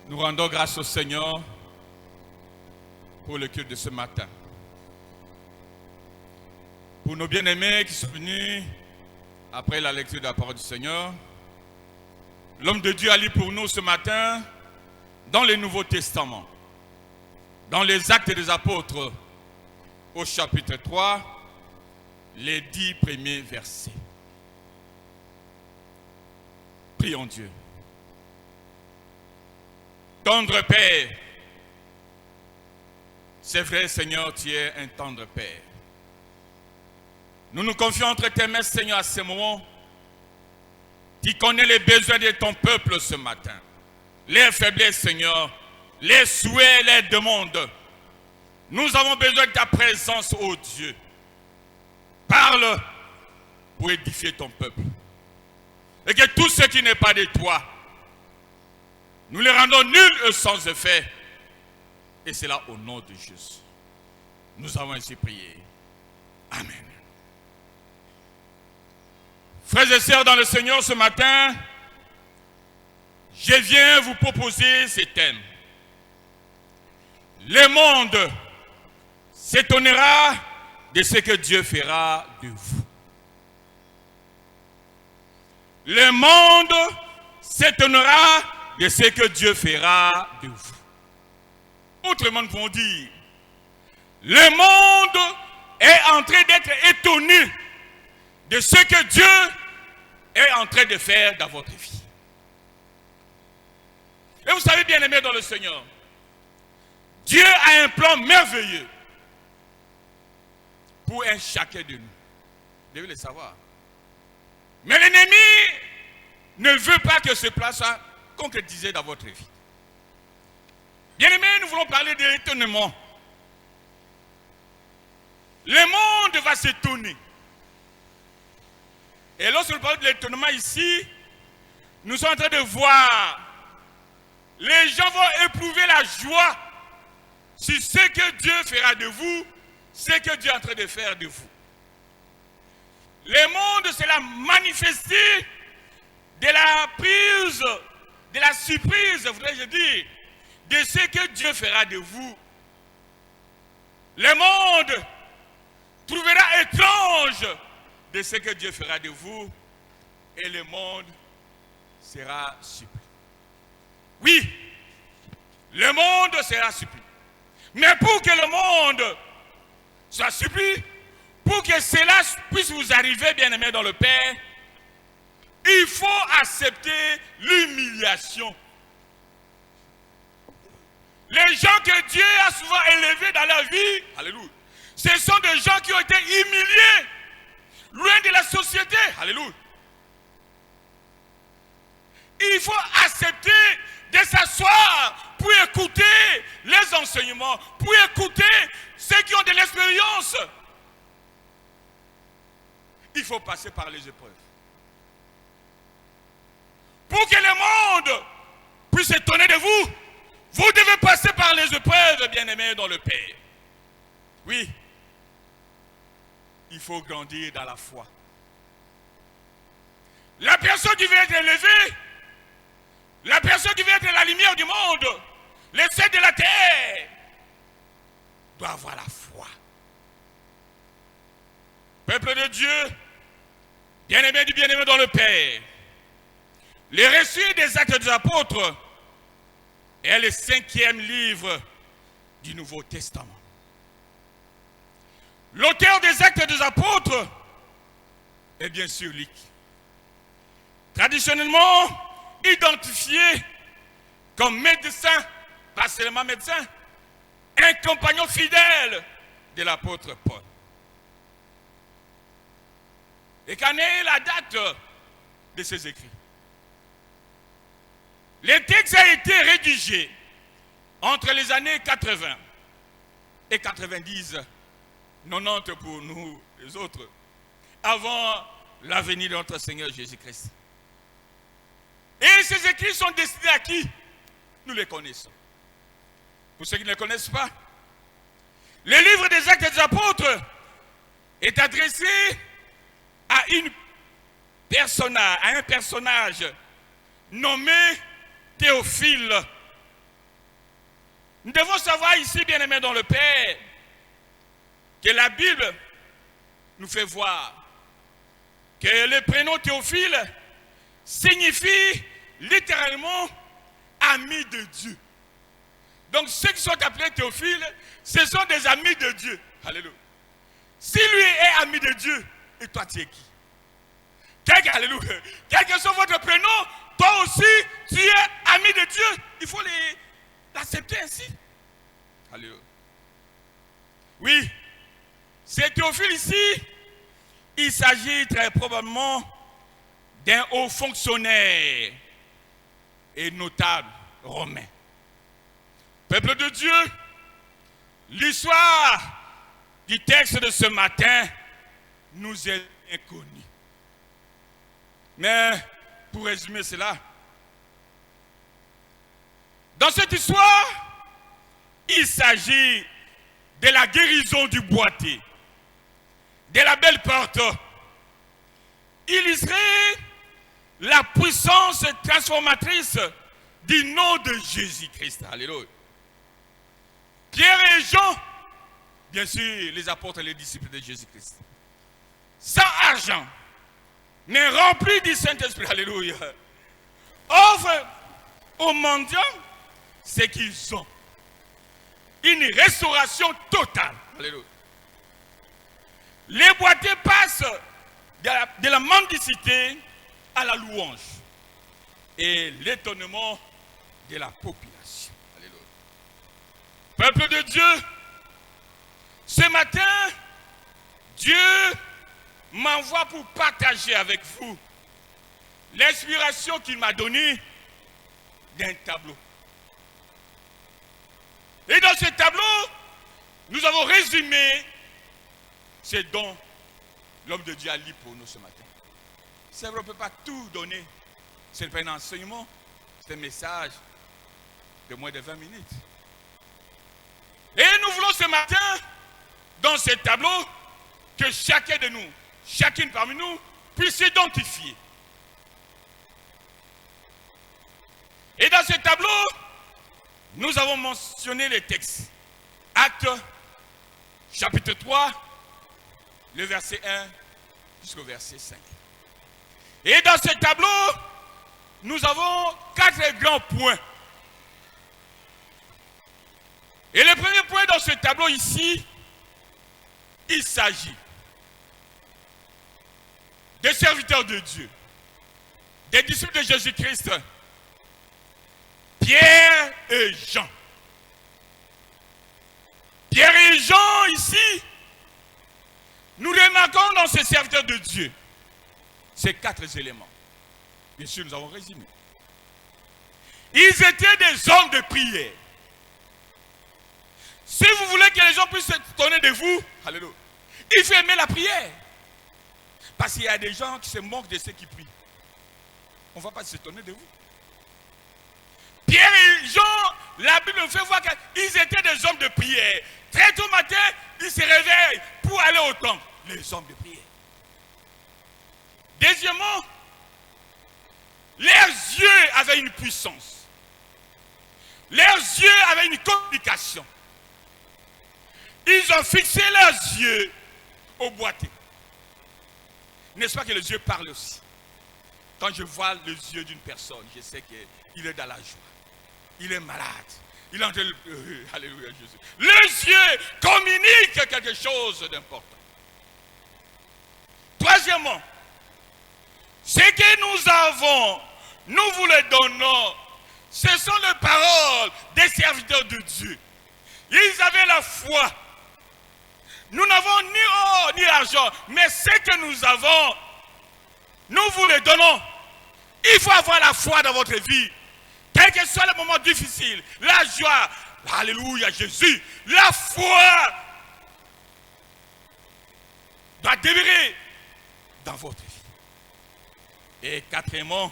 Nous rendons grâce au Seigneur pour le culte de ce matin. Pour nos bien-aimés qui sont venus après la lecture de la parole du Seigneur, l'homme de Dieu a lu pour nous ce matin dans le Nouveau Testament, dans les Actes des Apôtres, au chapitre 3, les 10 premiers versets. Prions Dieu. Tendre Père, c'est vrai Seigneur, tu es un tendre Père. Nous nous confions entre tes mains Seigneur à ce moment. Tu connais les besoins de ton peuple ce matin. Les faiblesses Seigneur, les souhaits, les demandes. Nous avons besoin de ta présence, ô Dieu. Parle pour édifier ton peuple. Et que tout ce qui n'est pas de toi, nous les rendons nuls et sans effet. Et c'est là au nom de Jésus. Nous avons ainsi prié. Amen. Frères et sœurs dans le Seigneur, ce matin, je viens vous proposer ces thèmes. Le monde s'étonnera de ce que Dieu fera de vous. Le monde s'étonnera de ce que Dieu fera de vous. Autrement, nous pouvons dire, le monde est en train d'être étonné de ce que Dieu est en train de faire dans votre vie. Et vous savez, bien aimé dans le Seigneur, Dieu a un plan merveilleux pour un chacun de nous. Vous devez le savoir. Mais l'ennemi ne veut pas que ce plan soit concrétisé dans votre vie. Bien aimé, nous voulons parler de l'étonnement. Le monde va s'étonner. Et lorsque nous parlons de l'étonnement ici, nous sommes en train de voir, les gens vont éprouver la joie sur ce que Dieu fera de vous, ce que Dieu est en train de faire de vous. Le monde, c'est la manifestation de la prise, de la surprise, voudrais-je dire, de ce que Dieu fera de vous. Le monde trouvera étrange de ce que Dieu fera de vous, et le monde sera surpris. Oui, le monde sera surpris. Mais pour que le monde soit surpris, pour que cela puisse vous arriver, bien-aimés dans le Père, il faut accepter l'humiliation. Les gens que Dieu a souvent élevés dans leur vie, alléluia, ce sont des gens qui ont été humiliés, loin de la société, alléluia. Il faut accepter de s'asseoir pour écouter les enseignements, pour écouter ceux qui ont de l'expérience. Il faut passer par les épreuves. Pour que le monde puisse s'étonner de vous, vous devez passer par les épreuves, bien-aimés dans le Père. Oui, il faut grandir dans la foi. La personne qui veut être élevée, la personne qui veut être la lumière du monde, le sel de la terre, doit avoir la foi. Peuple de Dieu, bien-aimé du bien-aimé dans le Père, le récit des Actes des Apôtres est le 5e livre du Nouveau Testament. L'auteur des Actes des Apôtres est bien sûr Luc. Traditionnellement identifié comme médecin, pas seulement médecin, un compagnon fidèle de l'apôtre Paul. Et quelle est la date de ses écrits? Le texte a été rédigé entre les années 80 et 90, 90 pour nous les autres, avant la venue de notre Seigneur Jésus-Christ. Et ces écrits sont destinés à qui? Nous les connaissons. Pour ceux qui ne les connaissent pas, le livre des Actes des Apôtres est adressé à un personnage nommé Théophile, Nous devons savoir ici, bien-aimés dans le Père, que la Bible nous fait voir que le prénom Théophile signifie littéralement ami de Dieu. Donc ceux qui sont appelés Théophile, ce sont des amis de Dieu. Alléluia. Si lui est ami de Dieu, et toi tu es qui? Alléluia. Quel que soit votre prénom, toi aussi tu es ami de Dieu. Il faut l'accepter ainsi. Alléluia. Oui, c'est Théophile ici. Il s'agit très probablement d'un haut fonctionnaire et notable romain. Peuple de Dieu, l'histoire du texte de ce matin nous est inconnue. Mais pour résumer cela, dans cette histoire, il s'agit de la guérison du boiteux, de la belle porte, illustrer la puissance transformatrice du nom de Jésus-Christ. Alléluia. Pierre et Jean, bien sûr, les apôtres et les disciples de Jésus-Christ, sans argent, mais remplis du Saint-Esprit, alléluia, offrent aux mendiants ce qu'ils ont. Une restauration totale. Alléluia. Les boiteux passent de la mendicité à la louange et l'étonnement de la population. Alléluia. Peuple de Dieu, ce matin, Dieu m'envoie pour partager avec vous l'inspiration qu'il m'a donnée d'un tableau. Et dans ce tableau, nous avons résumé ce dont l'homme de Dieu a lu pour nous ce matin. C'est vrai, on ne peut pas tout donner. Ce n'est pas un enseignement, c'est un message de moins de 20 minutes. Et nous voulons ce matin, dans ce tableau, que chacun de nous, chacune parmi nous, puisse s'identifier. Et dans ce tableau, nous avons mentionné les textes. Actes, chapitre 3, le verset 1 jusqu'au verset 5. Et dans ce tableau, nous avons 4 grands points. Et le premier point dans ce tableau ici, il s'agit des serviteurs de Dieu, des disciples de Jésus-Christ, Pierre et Jean. Pierre et Jean ici, nous remarquons dans ces serviteurs de Dieu ces 4 éléments. Bien sûr, nous avons résumé. Ils étaient des hommes de prière. Si vous voulez que les gens puissent s'étonner de vous, alléluia, il faut aimer la prière. Parce qu'il y a des gens qui se moquent de ceux qui prient. On ne va pas s'étonner de vous. Pierre et Jean, la Bible nous fait voir qu'ils étaient des hommes de prière. Très tôt matin, ils se réveillent pour aller au temple. Les hommes de prière. Deuxièmement, leurs yeux avaient une puissance. Leurs yeux avaient une communication. Ils ont fixé leurs yeux au boiteux. N'est-ce pas que les yeux parlent aussi? Quand je vois les yeux d'une personne, je sais qu'il est dans la joie. Il est malade. Il est en train de... Alléluia Jésus. Les yeux communiquent quelque chose d'important. Troisièmement, ce que nous avons, nous vous le donnons. Ce sont les paroles des serviteurs de Dieu. Ils avaient la foi. Nous n'avons ni or ni argent, mais ce que nous avons, nous vous le donnons. Il faut avoir la foi dans votre vie. Quel que soit le moment difficile, la joie, alléluia Jésus, la foi doit demeurer dans votre vie. Et quatrièmement,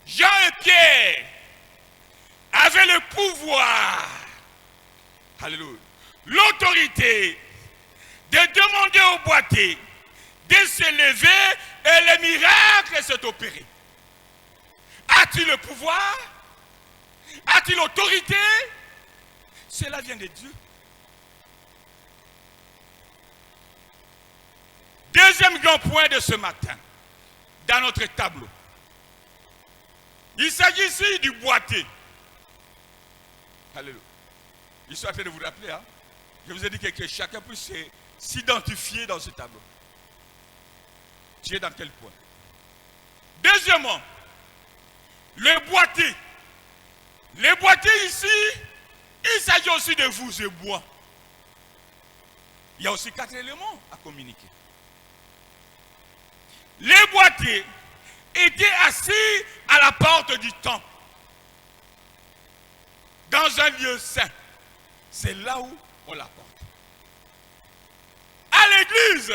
Jean et Pierre avaient le pouvoir, alléluia, l'autorité de demander au boiteux de se lever et le miracle s'est opéré. As-tu le pouvoir? A-t-il autorité? Cela vient de Dieu. Deuxième grand point de ce matin, dans notre tableau. Il s'agit ici du boîtier. Alléluia. Je suis en train de vous rappeler, hein? Je vous ai dit que chacun puisse s'identifier dans ce tableau. Tu es dans quel point? Deuxièmement, le boîtier. Le boîtier ici, il s'agit aussi de vous et bois. Il y a aussi 4 éléments à communiquer. Les boîtiers étaient assis à la porte du temple, dans un lieu saint. C'est là où on l'apporte. À l'église,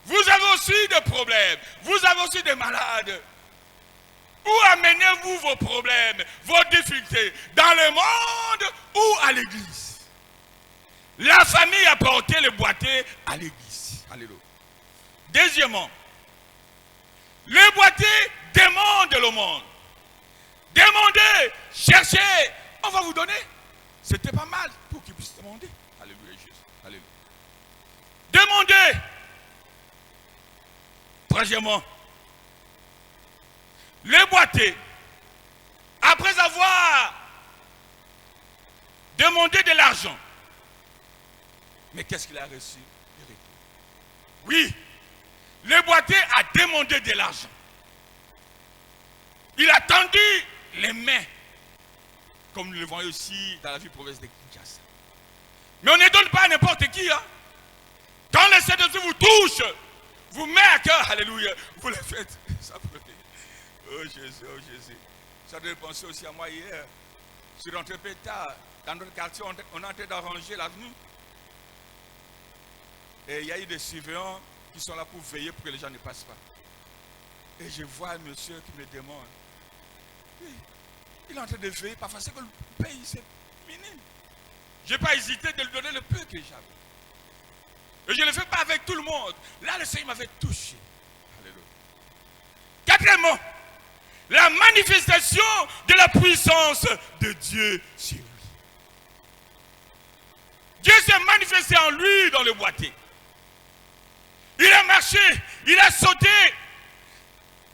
vous avez aussi des problèmes, vous avez aussi des malades. Où amenez-vous vos problèmes, vos difficultés? Dans le monde ou à l'église? La famille a porté le boîtier à l'église. Alléluia. Deuxièmement, le boîtier demande le monde. Demandez, cherchez, on va vous donner. C'était pas mal pour qu'ils puissent demander. Alléluia Jésus. Alléluia. Demandez. Troisièmement, le boîtier, après avoir demandé de l'argent, mais qu'est-ce qu'il a reçu? Oui, le boîtier a demandé de l'argent. Il a tendu les mains, comme nous le voyons aussi dans la vie province de Kinshasa. Mais on ne donne pas à n'importe qui. Hein? Quand le Saint-Esprit vous touche, vous met à cœur, alléluia, vous le faites. Ça peut être. Oh Jésus, oh Jésus. Ça devait penser aussi à moi hier. Je suis rentré peu tard. Dans notre quartier, on est en train d'arranger l'avenue. Et il y a eu des surveillants qui sont là pour veiller pour que les gens ne passent pas. Et je vois un monsieur qui me demande. Il est en train de veiller, parfois c'est que le pays c'est minime. Je n'ai pas hésité de lui donner le peu que j'avais. Et je ne le fais pas avec tout le monde. Là, le Seigneur m'avait touché. Alléluia. Quatrièmement, la manifestation de la puissance de Dieu sur lui. Dieu s'est manifesté en lui dans le boîtier. Il a marché, il a sauté.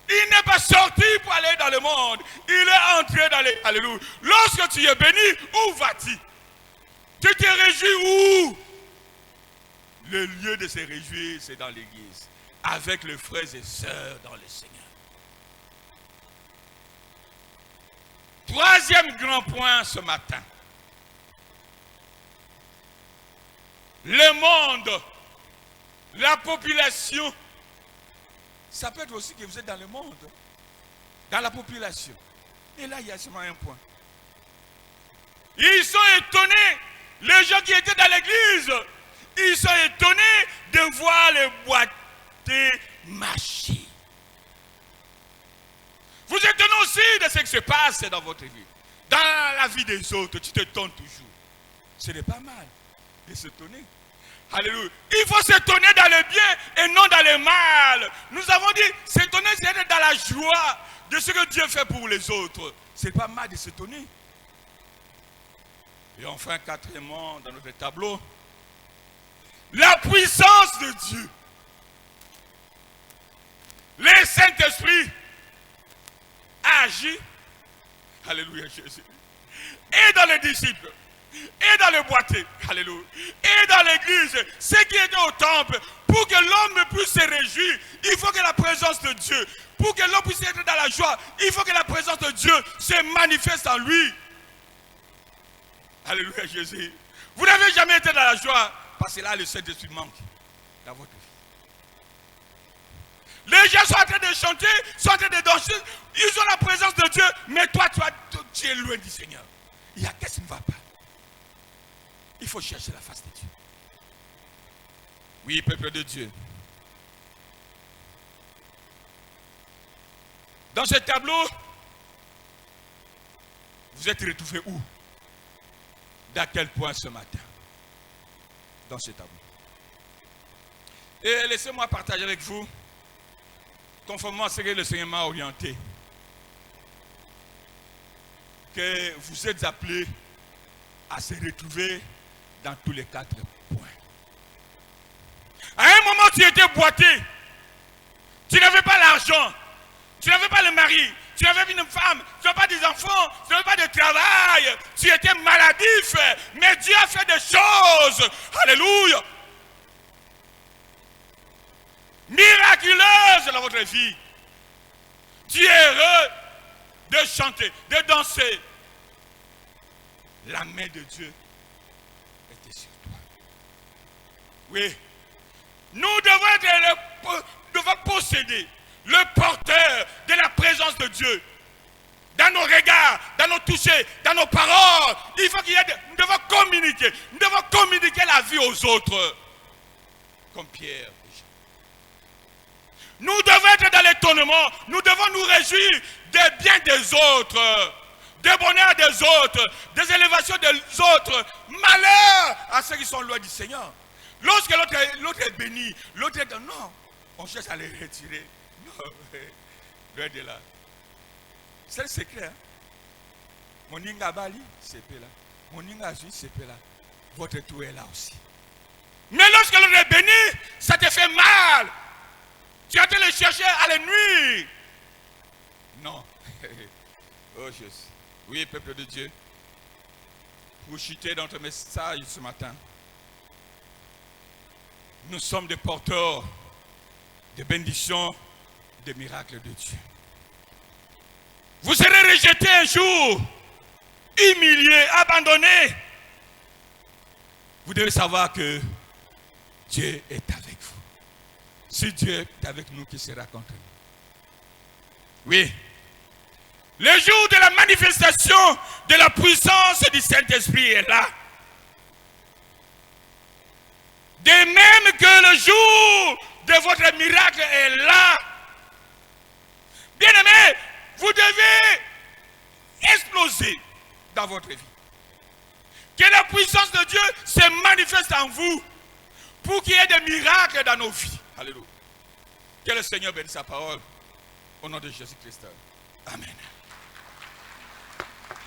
Il n'est pas sorti pour aller dans le monde. Il est entré dans les... Alléluia. Lorsque tu es béni, où vas-tu? Tu te réjouis où? Le lieu de se réjouir, c'est dans l'église. Avec les frères et sœurs dans le Seigneur. Troisième grand point ce matin. Le monde, la population, ça peut être aussi que vous êtes dans le monde, dans la population. Et là, il y a seulement un point. Ils sont étonnés, les gens qui étaient dans l'église, ils sont étonnés de voir les boîtiers marcher. Vous êtes étonnés aussi de ce qui se passe dans votre vie. Dans la vie des autres, tu t'étonnes toujours. Ce n'est pas mal de s'étonner. Alléluia. Il faut s'étonner dans le bien et non dans le mal. Nous avons dit, s'étonner, c'est être dans la joie de ce que Dieu fait pour les autres. C'est pas mal de s'étonner. Et enfin, quatrièmement, dans notre tableau, la puissance de Dieu. Le Saint-Esprit agit. Alléluia, Jésus. Et dans les disciples. Et dans le boîtier, alléluia, et dans l'église, ceux qui étaient au temple, pour que l'homme puisse se réjouir, il faut que la présence de Dieu, pour que l'homme puisse être dans la joie, il faut que la présence de Dieu se manifeste en lui. Alléluia Jésus. Vous n'avez jamais été dans la joie, parce que là le Saint-Esprit manque dans votre vie. Les gens sont en train de chanter, sont en train de danser, ils ont la présence de Dieu, mais toi tu es loin du Seigneur. Il y a qu'est-ce qui ne va pas? Il faut chercher la face de Dieu. Oui, peuple de Dieu. Dans ce tableau, vous êtes retrouvés où? D'à quel point ce matin? Dans ce tableau. Et laissez-moi partager avec vous, conformément à ce que le Seigneur m'a orienté. que vous êtes appelés à se retrouver dans tous les 4 points. À un moment, tu étais boité. Tu n'avais pas l'argent. Tu n'avais pas le mari. Tu n'avais pas une femme. Tu n'avais pas des enfants. Tu n'avais pas de travail. Tu étais maladif. Mais Dieu a fait des choses. Alléluia. Miraculeuses dans votre vie. Tu es heureux de chanter, de danser. La main de Dieu était sur toi. Oui. Nous devons posséder le porteur de la présence de Dieu. Dans nos regards, dans nos touchés, dans nos paroles. Il faut qu'il y ait nous devons communiquer. Nous devons communiquer la vie aux autres. Comme Pierre et Jean. Nous devons être dans l'étonnement. Nous devons nous réjouir des biens des autres. Des bonheurs des autres. Des élévations des autres. Malheur à ceux qui sont loin du Seigneur. Lorsque l'autre est béni, l'autre est dans non, on cherche à les retirer. Non, loin de là. C'est le secret. Hein? Mon Ninga Bali, c'est là. Mon Ninga Zui, c'est là. Votre tout est là aussi. Mais lorsque l'autre est béni, ça te fait mal. Tu as été le chercher à la nuit. Non. Oh Jésus. Oui, peuple de Dieu. Vous chutez dans notre message ce matin. Nous sommes des porteurs de bénédictions, des miracles de Dieu. Vous serez rejetés un jour, humiliés, abandonnés. Vous devez savoir que Dieu est avec vous. Si Dieu est avec nous, qui sera contre nous? Oui. Le jour de la manifestation de la puissance du Saint-Esprit est là. De même que le jour de votre miracle est là. Bien-aimés, vous devez exploser dans votre vie. Que la puissance de Dieu se manifeste en vous pour qu'il y ait des miracles dans nos vies. Alléluia. Que le Seigneur bénisse sa parole au nom de Jésus-Christ. Amen.